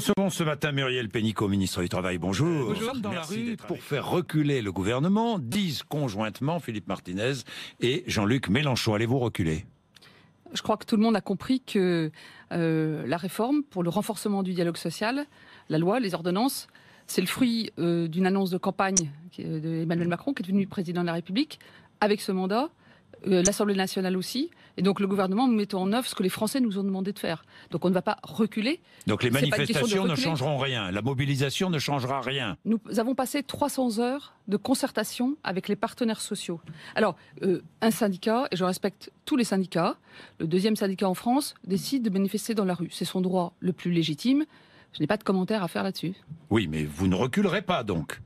Recevons ce matin Muriel Pénicaud, ministre du Travail. Bonjour. Bonjour. Dans Merci la rue d'être pour avec faire reculer le gouvernement, disent conjointement Philippe Martinez et Jean-Luc Mélenchon. Allez-vous reculer ? Je crois que tout le monde a compris que la réforme pour le renforcement du dialogue social, la loi, les ordonnances, c'est le fruit d'une annonce de campagne d'Emmanuel Macron, qui est devenu président de la République, avec ce mandat, l'Assemblée nationale aussi, et donc le gouvernement met en œuvre ce que les Français nous ont demandé de faire. Donc on ne va pas reculer. Donc les C'est pas une question de manifestations ne reculer. changeront rien, la mobilisation ne changera rien. Nous avons passé 300 heures de concertation avec les partenaires sociaux. Alors, un syndicat, et je respecte tous les syndicats, le deuxième syndicat en France, décide de manifester dans la rue. C'est son droit le plus légitime. Je n'ai pas de commentaire à faire là-dessus. Oui, mais vous ne reculerez pas donc.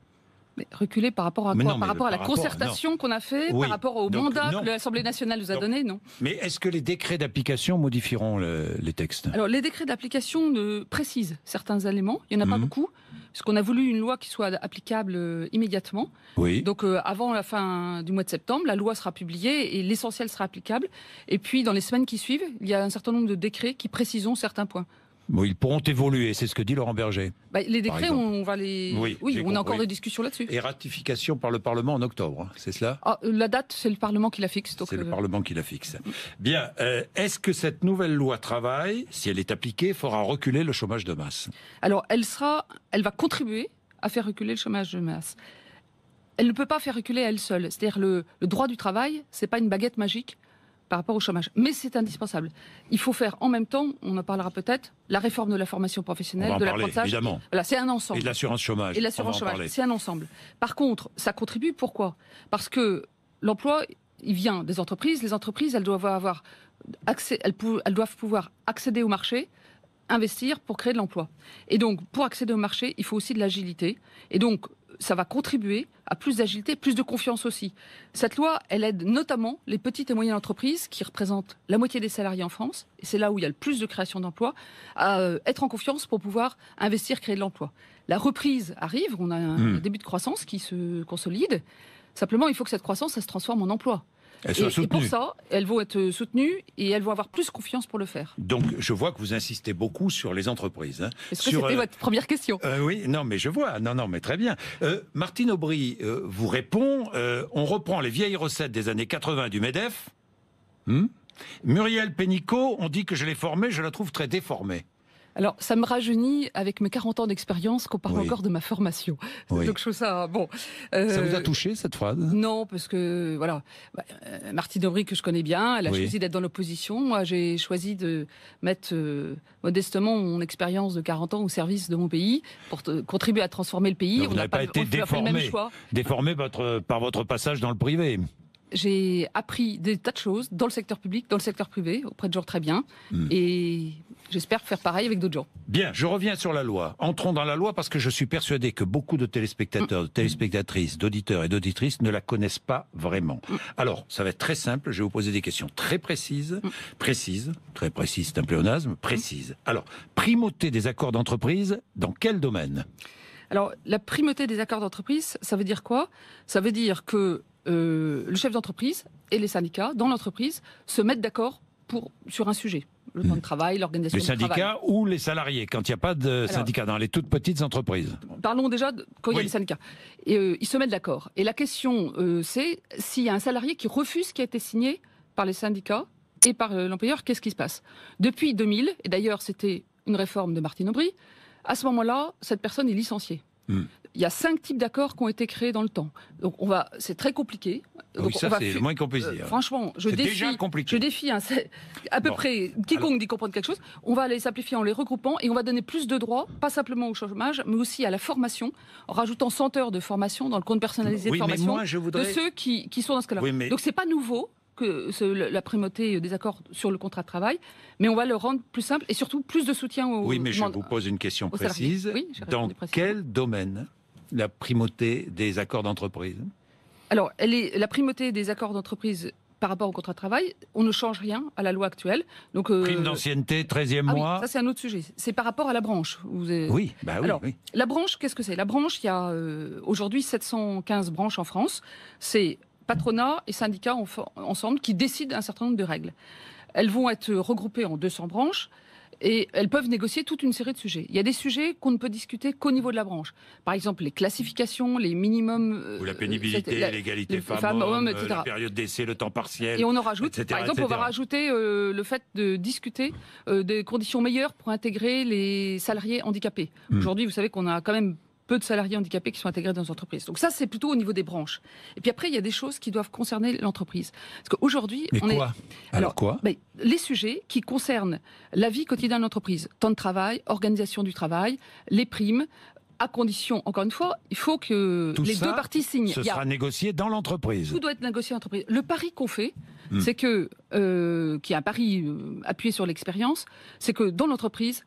Mais reculer par rapport à quoi? Mais non, Par rapport à la concertation qu'on a fait, Oui. par rapport au Donc, mandat non. que l'Assemblée nationale nous a donné, non. Mais est-ce que les décrets d'application modifieront les textes ? Alors, les décrets d'application précisent certains éléments. Il n'y en a pas beaucoup, parce qu'on a voulu une loi qui soit applicable immédiatement. Oui. Donc, avant la fin du mois de septembre, la loi sera publiée et l'essentiel sera applicable. Et puis, dans les semaines qui suivent, il y a un certain nombre de décrets qui préciseront certains points. Bon, ils pourront évoluer, c'est ce que dit Laurent Berger. Les décrets, exemple. on va les... Oui, j'ai on a encore compris. des discussions là-dessus. Et ratification par le Parlement en octobre, c'est cela ? La date, c'est le Parlement qui la fixe. Donc C'est le Parlement qui la fixe. Bien, est-ce que cette nouvelle loi travail, si elle est appliquée, fera reculer le chômage de masse ? Alors, elle va contribuer à faire reculer le chômage de masse. Elle ne peut pas faire reculer à elle seule. C'est-à-dire le droit du travail, c'est pas une baguette magique par rapport au chômage. Mais c'est indispensable. Il faut faire en même temps, on en parlera peut-être, la réforme de la formation professionnelle, On va en de parler, l'apprentissage. évidemment. Voilà, c'est un ensemble. Et de l'assurance chômage. Et l'assurance on va en chômage, parler. c'est un ensemble. Par contre, ça contribue, pourquoi ? Parce que l'emploi, il vient des entreprises. Les entreprises, elles doivent avoir accès, elles doivent pouvoir accéder au marché, investir pour créer de l'emploi. Et donc, pour accéder au marché, il faut aussi de l'agilité. Et donc, ça va contribuer à plus d'agilité, plus de confiance aussi. Cette loi, elle aide notamment les petites et moyennes entreprises qui représentent la moitié des salariés en France, et c'est là où il y a le plus de création d'emplois, à être en confiance pour pouvoir investir, créer de l'emploi. La reprise arrive, on a un début de croissance qui se consolide. Simplement, il faut que cette croissance, ça se transforme en emploi. Et pour ça, elles vont être soutenues et elles vont avoir plus confiance pour le faire. Donc, je vois que vous insistez beaucoup sur les entreprises. Est-ce que c'était votre première question ? Oui, non, mais je vois. Non, mais très bien. Martine Aubry vous répond, on reprend les vieilles recettes des années 80 du MEDEF. Muriel Pénicaud, on dit que je l'ai formée, je la trouve très déformée. Alors, ça me rajeunit avec mes 40 ans d'expérience qu'on parle encore de ma formation. Oui. Donc, je trouve ça bon. Ça vous a touché, cette phrase ? Non, parce que, voilà, Martine Aubry, que je connais bien, elle a choisi d'être dans l'opposition. Moi, j'ai choisi de mettre modestement mon expérience de 40 ans au service de mon pays pour contribuer à transformer le pays. Donc, vous n'avez pas été déformé par votre passage dans le privé. J'ai appris des tas de choses dans le secteur public, dans le secteur privé, auprès de gens très bien. Et j'espère faire pareil avec d'autres gens. Bien, je reviens sur la loi. Entrons dans la loi parce que je suis persuadé que beaucoup de téléspectateurs, de téléspectatrices, d'auditeurs et d'auditrices ne la connaissent pas vraiment. Alors, ça va être très simple. Je vais vous poser des questions très précises. Très précises, c'est un pléonasme. Précises. Alors, primauté des accords d'entreprise, dans quel domaine ? Alors, la primauté des accords d'entreprise, ça veut dire quoi ? Ça veut dire que le chef d'entreprise et les syndicats dans l'entreprise se mettent d'accord sur un sujet. Le temps de travail, l'organisation du travail. Les syndicats ou les salariés, quand il n'y a pas de syndicats, dans les toutes petites entreprises. Parlons déjà quand il y a des syndicats. Et ils se mettent d'accord. Et la question, c'est s'il y a un salarié qui refuse ce qui a été signé par les syndicats et par l'employeur, qu'est-ce qui se passe ? Depuis 2000, et d'ailleurs c'était une réforme de Martine Aubry, à ce moment-là, cette personne est licenciée. Il y a 5 types d'accords qui ont été créés dans le temps. Donc c'est très compliqué. Donc oui, ça c'est le moins qu'on puisse dire. Franchement, je défie à peu près quiconque dit comprendre quelque chose. On va les simplifier en les regroupant et on va donner plus de droits, pas simplement au chômage, mais aussi à la formation, en rajoutant 100 heures de formation dans le compte personnalisé de formation de ceux qui sont dans ce cas-là. Donc c'est pas nouveau que la primauté des accords sur le contrat de travail, mais on va le rendre plus simple et surtout plus de soutien aux Oui, mais je vous pose une question précise. Dans quel domaine la primauté des accords d'entreprise ? Alors, la primauté des accords d'entreprise par rapport au contrat de travail, on ne change rien à la loi actuelle. Donc, prime d'ancienneté, 13e mois. Oui, ça c'est un autre sujet. C'est par rapport à la branche. Alors, la branche, qu'est-ce que c'est ? La branche, il y a aujourd'hui 715 branches en France. C'est patronat et syndicats ensemble qui décident un certain nombre de règles. Elles vont être regroupées en 200 branches. Et elles peuvent négocier toute une série de sujets. Il y a des sujets qu'on ne peut discuter qu'au niveau de la branche. Par exemple, les classifications, les minimums... Ou la pénibilité, l'égalité femmes-hommes, la période d'essai, le temps partiel, et on en rajoute, etc., par exemple, on va rajouter le fait de discuter des conditions meilleures pour intégrer les salariés handicapés. Aujourd'hui, vous savez qu'on a quand même peu de salariés handicapés qui sont intégrés dans les entreprises. Donc ça, c'est plutôt au niveau des branches. Et puis après, il y a des choses qui doivent concerner l'entreprise. Parce qu'aujourd'hui, quoi les sujets qui concernent la vie quotidienne de l'entreprise, temps de travail, organisation du travail, les primes, à condition, encore une fois, il faut que les deux parties signent. Ce sera négocié dans l'entreprise. Tout doit être négocié dans l'entreprise. Le pari qu'on fait, c'est que, qui est un pari appuyé sur l'expérience, c'est que dans l'entreprise,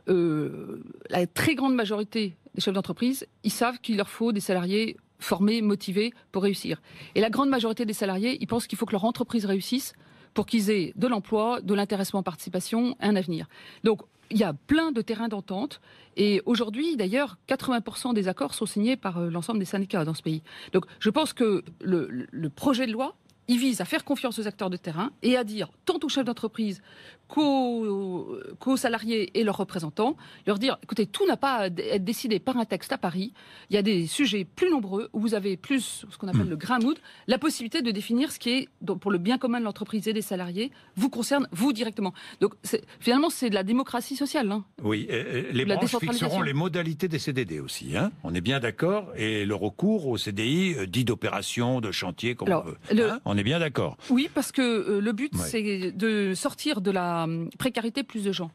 la très grande majorité des chefs d'entreprise, ils savent qu'il leur faut des salariés formés, motivés pour réussir. Et la grande majorité des salariés, ils pensent qu'il faut que leur entreprise réussisse pour qu'ils aient de l'emploi, de l'intéressement en participation, un avenir. Donc, il y a plein de terrains d'entente. Et aujourd'hui, d'ailleurs, 80% des accords sont signés par l'ensemble des syndicats dans ce pays. Donc, je pense que le projet de loi, il vise à faire confiance aux acteurs de terrain et à dire, tant aux chefs d'entreprise qu'aux salariés et leurs représentants, leur dire, écoutez, tout n'a pas à être décidé par un texte à Paris. Il y a des sujets plus nombreux où vous avez plus ce qu'on appelle le grain mood, la possibilité de définir ce qui est, pour le bien commun de l'entreprise et des salariés, vous concerne, vous directement. Donc, finalement, c'est de la démocratie sociale. Hein. Oui, les branches fixeront les modalités des CDD aussi. Hein, on est bien d'accord. Et le recours au CDI, dit d'opération, de chantier, comme on veut. On est bien d'accord. Oui, parce que le but, c'est de sortir de la précarité plus de gens.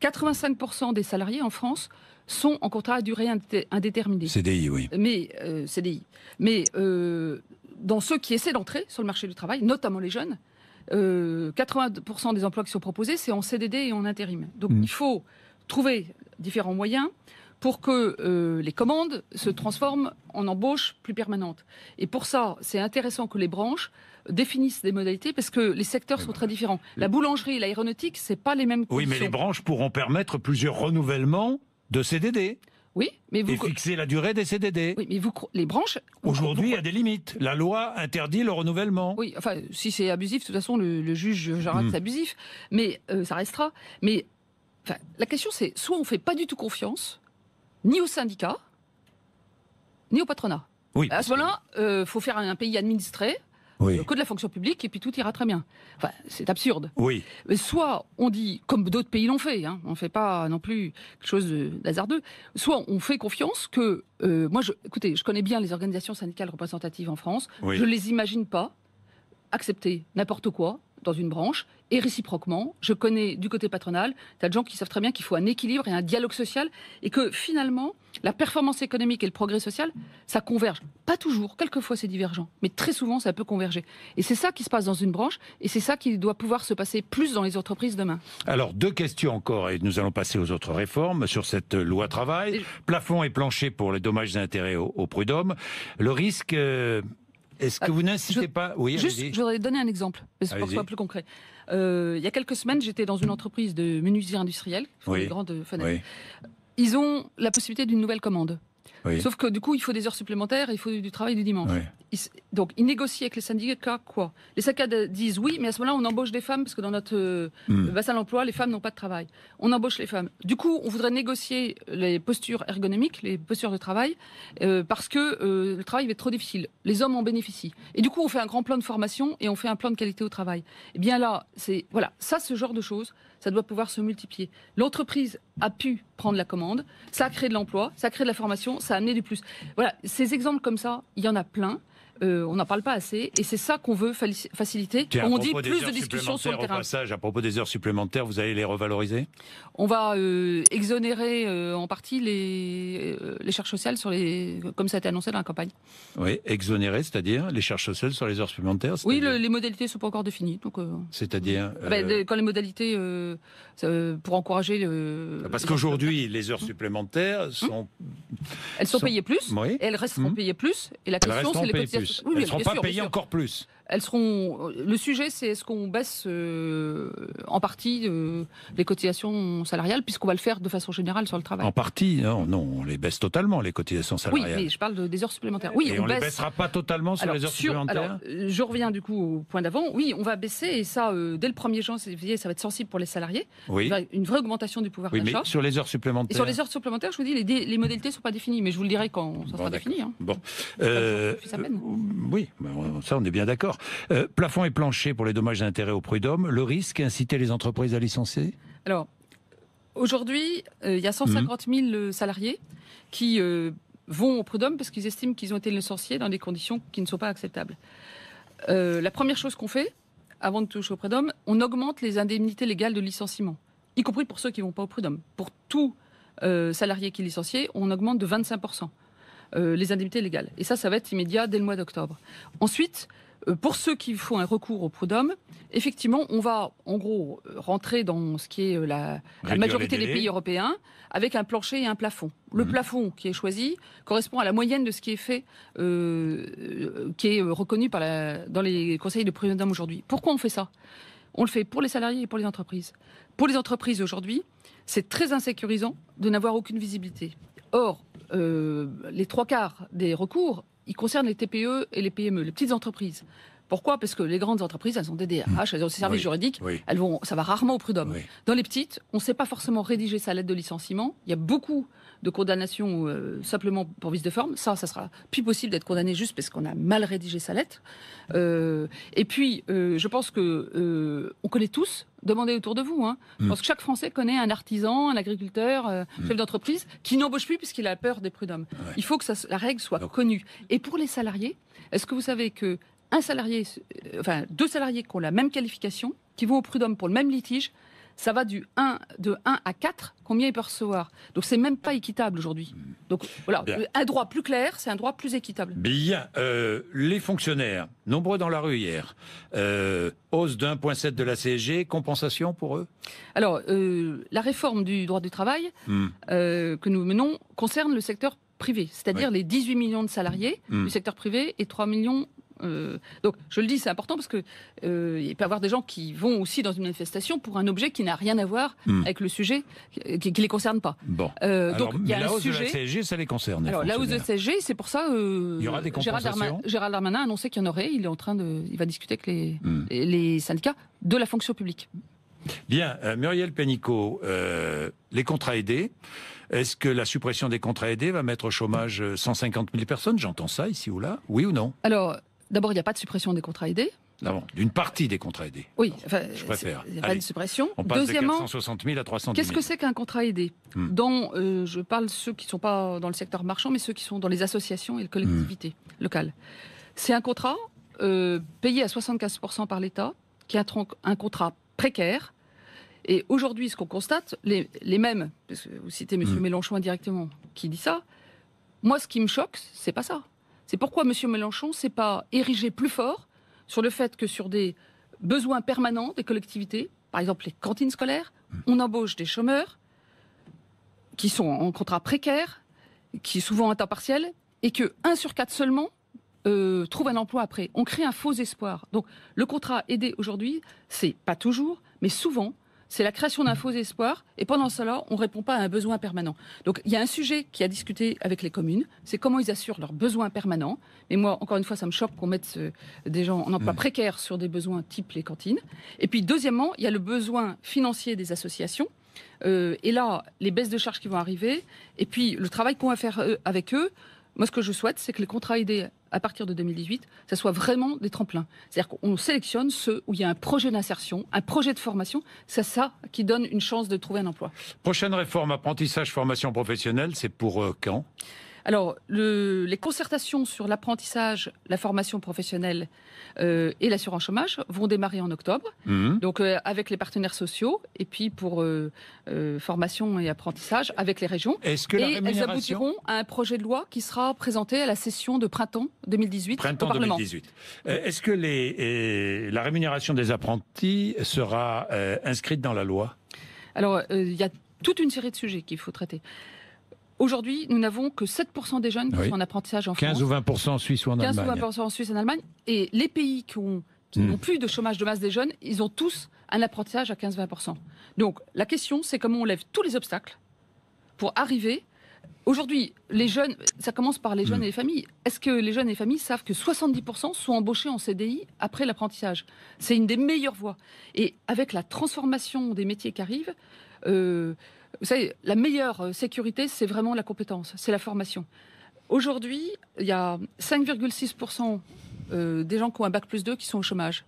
85% des salariés en France sont en contrat à durée indéterminée. CDI, oui. Mais CDI. Mais dans ceux qui essaient d'entrer sur le marché du travail, notamment les jeunes, 80% des emplois qui sont proposés, c'est en CDD et en intérim. Donc il faut trouver différents moyens pour que les commandes se transforment en embauches plus permanentes. Et pour ça, c'est intéressant que les branches définissent des modalités parce que les secteurs sont très différents. La boulangerie et l'aéronautique, c'est pas les mêmes conditions. Oui, mais les branches pourront permettre plusieurs renouvellements de CDD. Oui, mais vous... Et fixer la durée des CDD. Oui, mais les branches... Aujourd'hui, il y a des limites. La loi interdit le renouvellement. Oui, enfin, si c'est abusif, de toute façon, le juge jugera que c'est abusif. Mais ça restera. Mais la question, c'est soit on fait pas du tout confiance, ni aux syndicats, ni au patronat. Oui, à ce moment-là, faut faire un pays administré, que de la fonction publique, et puis tout ira très bien. Enfin, c'est absurde. Oui. Soit on dit, comme d'autres pays l'ont fait, hein, on ne fait pas non plus quelque chose d'hasardeux, soit on fait confiance que... écoutez, je connais bien les organisations syndicales représentatives en France, je ne les imagine pas accepter n'importe quoi dans une branche, et réciproquement, je connais du côté patronal, tu as des gens qui savent très bien qu'il faut un équilibre et un dialogue social, et que finalement, la performance économique et le progrès social, ça converge. Pas toujours, quelquefois c'est divergent, mais très souvent ça peut converger. Et c'est ça qui se passe dans une branche, et c'est ça qui doit pouvoir se passer plus dans les entreprises demain. Alors, 2 questions encore, et nous allons passer aux autres réformes sur cette loi travail. Plafond et plancher pour les dommages et intérêts au prud'homme. Le risque... Est-ce que vous n'incitez pas... Oui, je voudrais donner un exemple, pour que ce soit plus concret. Il y a quelques semaines, j'étais dans une entreprise de menuiserie industrielle, des grandes fenêtres. Ils ont la possibilité d'une nouvelle commande. Sauf que du coup, il faut des heures supplémentaires, il faut du travail du dimanche. Donc, ils négocient avec les syndicats quoi ? Les syndicats disent oui, mais à ce moment-là, on embauche des femmes, parce que dans notre bassin d'emploi, les femmes n'ont pas de travail. On embauche les femmes. Du coup, on voudrait négocier les postures ergonomiques, les postures de travail, parce que le travail va être trop difficile. Les hommes en bénéficient. Et du coup, on fait un grand plan de formation et on fait un plan de qualité au travail. Et bien là, ce genre de choses, ça doit pouvoir se multiplier. L'entreprise a pu prendre la commande, ça a créé de l'emploi, ça a créé de la formation, ça a amené du plus. Voilà, ces exemples comme ça, il y en a plein. On n'en parle pas assez, et c'est ça qu'on veut faciliter. Tiens, on dit plus de discussions sur le terrain. Au passage, à propos des heures supplémentaires, vous allez les revaloriser ? On va exonérer en partie les charges sociales comme ça a été annoncé dans la campagne. Oui, exonérer, c'est-à-dire les charges sociales sur les heures supplémentaires ? Oui, les modalités ne sont pas encore définies. C'est-à-dire quand les modalités pour encourager parce qu'aujourd'hui, les heures supplémentaires sont... Elles sont payées plus, et elles resteront payées plus, et la question c'est les cotisations. Elles ne seront pas payées encore plus. elles seront. Le sujet, c'est est-ce qu'on baisse en partie les cotisations salariales, puisqu'on va le faire de façon générale sur le travail. En partie, non, on les baisse totalement, les cotisations salariales. Oui, mais je parle des heures supplémentaires. Oui, et on ne les baissera pas totalement sur les heures supplémentaires. Je reviens du coup au point d'avant. Oui, on va baisser, et ça, dès le 1er janvier, ça va être sensible pour les salariés. Oui. Une vraie augmentation du pouvoir d'achat. Mais sur les heures supplémentaires. Et sur les heures supplémentaires, je vous dis, les modalités ne sont pas définies, mais je vous le dirai quand ça sera défini. Hein. Bon. Oui, ça on est bien d'accord. Plafond et plancher pour les dommages et intérêts au prud'homme. Le risque, inciter les entreprises à licencier ? Alors, aujourd'hui, il y a 150 000 salariés qui vont au prud'homme parce qu'ils estiment qu'ils ont été licenciés dans des conditions qui ne sont pas acceptables. La première chose qu'on fait, avant de toucher au prud'homme, on augmente les indemnités légales de licenciement, y compris pour ceux qui ne vont pas au prud'homme. Pour tout salarié qui est licencié, on augmente de 25% les indemnités légales. Et ça va être immédiat dès le mois d'octobre. Ensuite, pour ceux qui font un recours au prud'homme, effectivement, on va en gros rentrer dans ce qui est la majorité des pays européens avec un plancher et un plafond. Le plafond qui est choisi correspond à la moyenne de ce qui est fait, qui est reconnu dans les conseils de prud'homme aujourd'hui. Pourquoi on fait ça ? On le fait pour les salariés et pour les entreprises. Pour les entreprises aujourd'hui, c'est très insécurisant de n'avoir aucune visibilité. Or, les 3/4 des recours, ils concernent les TPE et les PME, les petites entreprises. Pourquoi ? Parce que les grandes entreprises, elles ont des DRH, elles ont des services juridiques, ça va rarement au prud'homme. Oui. Dans les petites, on ne sait pas forcément rédiger sa lettre de licenciement. Il y a beaucoup de condamnations simplement pour vice de forme. Ça sera plus possible d'être condamné juste parce qu'on a mal rédigé sa lettre. Et puis, je pense que on connaît tous, demandez autour de vous. Je pense que chaque Français connaît un artisan, un agriculteur, chef d'entreprise, qui n'embauche plus puisqu'il a peur des prud'hommes. Ouais. Il faut que la règle soit connue. Et pour les salariés, est-ce que vous savez que deux salariés qui ont la même qualification, qui vont au prud'homme pour le même litige, ça va de 1 à 4, combien ils peuvent recevoir. Donc c'est même pas équitable aujourd'hui. Donc voilà, un droit plus clair, c'est un droit plus équitable. Bien, les fonctionnaires, nombreux dans la rue hier, hausse de 1,7 de la CSG, compensation pour eux ? Alors, la réforme du droit du travail que nous menons concerne le secteur privé, c'est-à-dire les 18 millions de salariés du secteur privé et 3 millions... donc, je le dis, c'est important parce que il peut y avoir des gens qui vont aussi dans une manifestation pour un objet qui n'a rien à voir avec le sujet, qui les concerne pas. Bon. Donc, il y a la un hausse sujet. De la CSG, ça les concerne. Alors, la hausse de la CSG, c'est pour ça. Il y aura des compensations. Gérald Darmanin a annoncé qu'il y en aurait. Il va discuter avec les syndicats de la fonction publique. Bien, Muriel Pénicaud, les contrats aidés. Est-ce que la suppression des contrats aidés va mettre au chômage 150 000 personnes ? J'entends ça ici ou là. Oui ou non ? Alors, d'abord, il n'y a pas de suppression des contrats aidés. Non, d'une partie des contrats aidés. Oui, je préfère. Il n'y a pas de suppression. On passe de 460 000 à 310 000. Qu'est-ce que c'est qu'un contrat aidé ? Je parle de ceux qui ne sont pas dans le secteur marchand, mais ceux qui sont dans les associations et les collectivités locales. C'est un contrat payé à 75% par l'État, qui est un contrat précaire. Et aujourd'hui, ce qu'on constate, les mêmes, parce que vous citez M. Mélenchon indirectement, qui dit ça, moi, ce qui me choque, c'est pas ça. C'est pourquoi M. Mélenchon s'est pas érigé plus fort sur le fait que sur des besoins permanents des collectivités, par exemple les cantines scolaires, on embauche des chômeurs qui sont en contrat précaire, qui est souvent à temps partiel, et que 1 sur 4 seulement trouve un emploi après. On crée un faux espoir. Donc le contrat aidé aujourd'hui, c'est pas toujours, mais souvent, c'est la création d'un faux espoir, et pendant cela, on ne répond pas à un besoin permanent. Donc il y a un sujet qui a discuté avec les communes, c'est comment ils assurent leurs besoins permanents. Et moi, encore une fois, ça me choque qu'on mette des gens en emploi précaire sur des besoins type les cantines. Et puis deuxièmement, il y a le besoin financier des associations. Et là, les baisses de charges qui vont arriver, et puis le travail qu'on va faire avec eux. Moi, ce que je souhaite, c'est que les contrats aidés, à partir de 2018, ça soit vraiment des tremplins. C'est-à-dire qu'on sélectionne ceux où il y a un projet d'insertion, un projet de formation. C'est ça qui donne une chance de trouver un emploi. Prochaine réforme, apprentissage, formation professionnelle, c'est pour quand ? Alors, les concertations sur l'apprentissage, la formation professionnelle et l'assurance chômage vont démarrer en octobre. Donc, avec les partenaires sociaux, et puis pour formation et apprentissage avec les régions. Est-ce que elles aboutiront à un projet de loi qui sera présenté à la session de printemps 2018 au Parlement. 2018. Est-ce que la rémunération des apprentis sera inscrite dans la loi ? Alors, il y a toute une série de sujets qu'il faut traiter. Aujourd'hui, nous n'avons que 7% des jeunes qui sont en apprentissage en 15 France. ou 20% en Suisse ou en Allemagne. 15 ou 20% en Suisse et en Allemagne. Et les pays qui n'ont plus de chômage de masse des jeunes, ils ont tous un apprentissage à 15-20%. Donc la question, c'est comment on lève tous les obstacles pour arriver. Aujourd'hui, les jeunes, ça commence par les jeunes et les familles. Est-ce que les jeunes et les familles savent que 70% sont embauchés en CDI après l'apprentissage? C'est une des meilleures voies. Et avec la transformation des métiers qui arrivent, vous savez, la meilleure sécurité, c'est vraiment la compétence, c'est la formation. Aujourd'hui, il y a 5,6% des gens qui ont un bac+2 qui sont au chômage.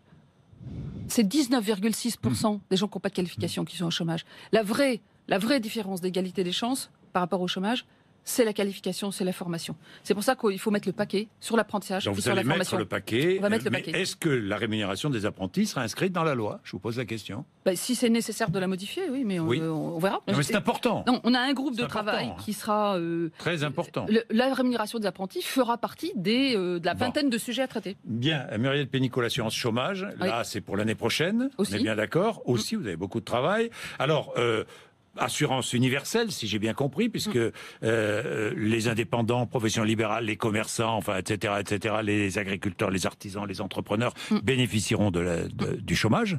C'est 19,6% des gens qui n'ont pas de qualification qui sont au chômage. La vraie différence d'égalité des chances par rapport au chômage, c'est la qualification, c'est la formation. C'est pour ça qu'il faut mettre le paquet sur l'apprentissage et sur la formation. Donc vous allez mettre le paquet. On va mettre le mais paquet. Est-ce que la rémunération des apprentis sera inscrite dans la loi? Je vous pose la question. Si c'est nécessaire de la modifier, oui, mais on verra. Non, mais c'est important. Non, on a un groupe de important, travail qui sera... très important. La rémunération des apprentis fera partie de la vingtaine de sujets à traiter. Bien, Muriel Pénicaud, l'assurance chômage, là c'est pour l'année prochaine, Aussi. on est bien d'accord. Aussi, vous avez beaucoup de travail. Alors... assurance universelle, si j'ai bien compris, puisque les indépendants, professions libérales, les commerçants, enfin, etc., les agriculteurs, les artisans, les entrepreneurs bénéficieront du chômage.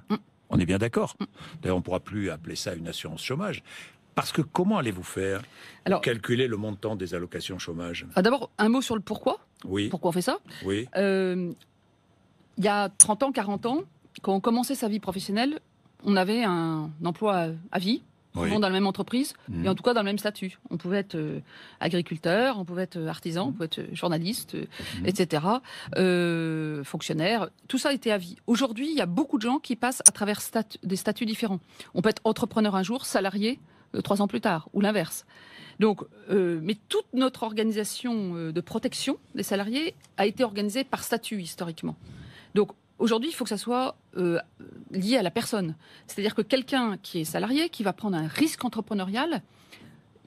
On est bien d'accord. D'ailleurs, on ne pourra plus appeler ça une assurance chômage. Parce que comment allez-vous faire pour calculer le montant des allocations chômage? D'abord, un mot sur le pourquoi. Oui. Pourquoi on fait ça? Oui. Il y a 30 ans, 40 ans, quand on commençait sa vie professionnelle, on avait un emploi à vie. Souvent dans la même entreprise, et en tout cas dans le même statut. On pouvait être agriculteur, on pouvait être artisan, on pouvait être journaliste, etc., fonctionnaire. Tout ça était à vie. Aujourd'hui, il y a beaucoup de gens qui passent à travers des statuts différents. On peut être entrepreneur un jour, salarié 3 ans plus tard, ou l'inverse. Donc, mais toute notre organisation de protection des salariés a été organisée par statut historiquement. Donc, aujourd'hui, il faut que ça soit lié à la personne. C'est-à-dire que quelqu'un qui est salarié, qui va prendre un risque entrepreneurial,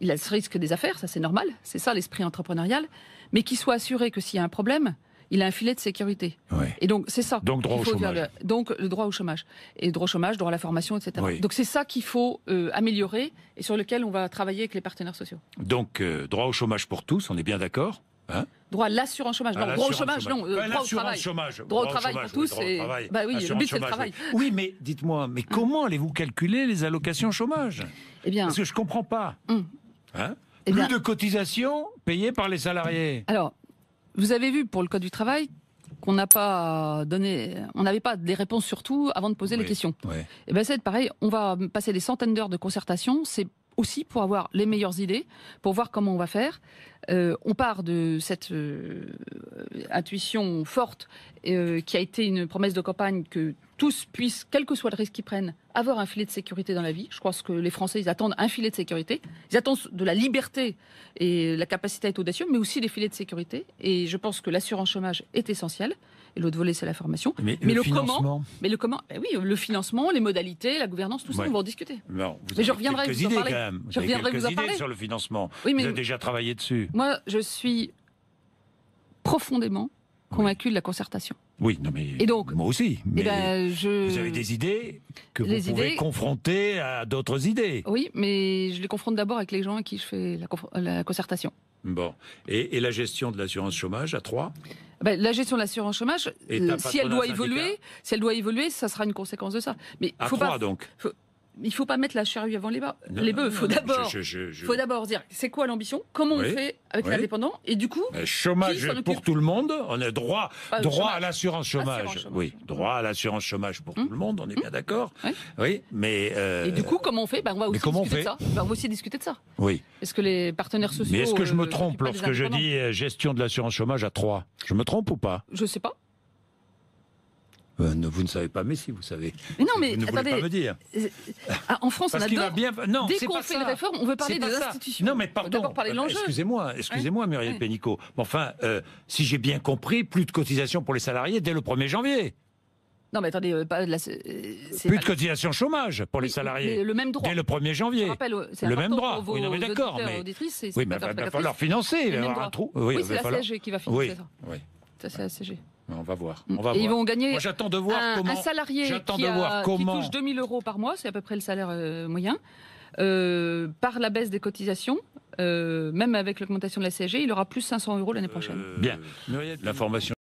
il a ce risque des affaires, ça c'est normal, c'est ça l'esprit entrepreneurial, mais qui soit assuré que s'il y a un problème, il a un filet de sécurité. Ouais. Et donc c'est ça. Donc droit au chômage. Donc le droit au chômage. Et droit au chômage, droit à la formation, etc. Oui. Donc c'est ça qu'il faut améliorer et sur lequel on va travailler avec les partenaires sociaux. Donc droit au chômage pour tous, on est bien d'accord? Droit à l'assurance chômage. Non, droit au chômage, non. Droit au travail. Chômage. Droit au travail pour tous. Bah oui, le but c'est le travail. Oui, mais dites-moi, comment allez-vous calculer les allocations chômage? Eh bien, parce que je comprends pas. Eh Plus bien, de cotisations payées par les salariés. Alors, vous avez vu pour le Code du travail qu'on n'a pas donné, on n'avait pas des réponses sur tout avant de poser les questions. Ouais. Et ben c'est pareil, on va passer des centaines d'heures de concertation. C'est aussi pour avoir les meilleures idées, pour voir comment on va faire. On part de cette intuition forte qui a été une promesse de campagne que tous puissent, quel que soit le risque qu'ils prennent, avoir un filet de sécurité dans la vie. Je crois que les Français, ils attendent un filet de sécurité. Ils attendent de la liberté et la capacité à être audacieux, mais aussi des filets de sécurité. Et je pense que l'assurance chômage est essentielle. Et l'autre volet, c'est la formation. Mais le financement, ben oui, le financement, les modalités, la gouvernance, tout ça, on va en discuter. Non, mais je reviendrai vous en parler. Je reviendrai vous en parler sur le financement. Oui, mais vous avez déjà travaillé dessus. Moi, je suis profondément convaincu de la concertation. Oui, non mais et donc, moi aussi. Mais vous avez des idées que vous pouvez confronter à d'autres idées. Oui, mais je les confronte d'abord avec les gens à qui je fais la concertation. Bon. Et la gestion de l'assurance chômage à 3 ? La gestion de l'assurance chômage, si elle doit évoluer, ça sera une conséquence de ça. Mais à faut 3 pas, donc. Il ne faut pas mettre la charrue avant les bœufs. Il faut d'abord dire c'est quoi l'ambition, comment on fait avec l'indépendant, et du coup. Chômage pour tout le monde, on a droit à l'assurance chômage. Oui, droit à l'assurance chômage pour tout le monde, on est bien d'accord. Oui, mais. Et du coup, comment on fait? On va aussi discuter de ça. On va aussi discuter de ça. Oui. Est-ce que les partenaires sociaux. Mais est-ce que je me trompe lorsque je dis gestion de l'assurance chômage à 3 ? Je me trompe ou pas ? Je sais pas. Vous ne savez pas, mais si vous savez. Mais non, mais vous ne attendez. Voulez pas me dire. En France, on adore. Non, dès qu'on fait une réforme, on veut parler des institutions. Non, mais pardon. D'abord parler de l'enjeu. Excusez-moi, Muriel Pénicaud. Mais enfin, si j'ai bien compris, plus de cotisations pour les salariés dès le 1er janvier. Non, mais attendez, plus de cotisation chômage pour les salariés. Mais le même droit. Dès le 1er janvier. Je rappelle, c'est le même droit. Oui, non, mais d'accord. Mais il va falloir financer. Il va y avoir un trou. Oui, c'est la CSG qui va financer ça. Oui. Ça, c'est la CSG. On va voir. Et ils vont gagner. Moi, j'attends de voir comment. Un salarié qui touche 2 000 € par mois, c'est à peu près le salaire moyen, par la baisse des cotisations, même avec l'augmentation de la CSG, il aura plus 500 € l'année prochaine. Bien. L'information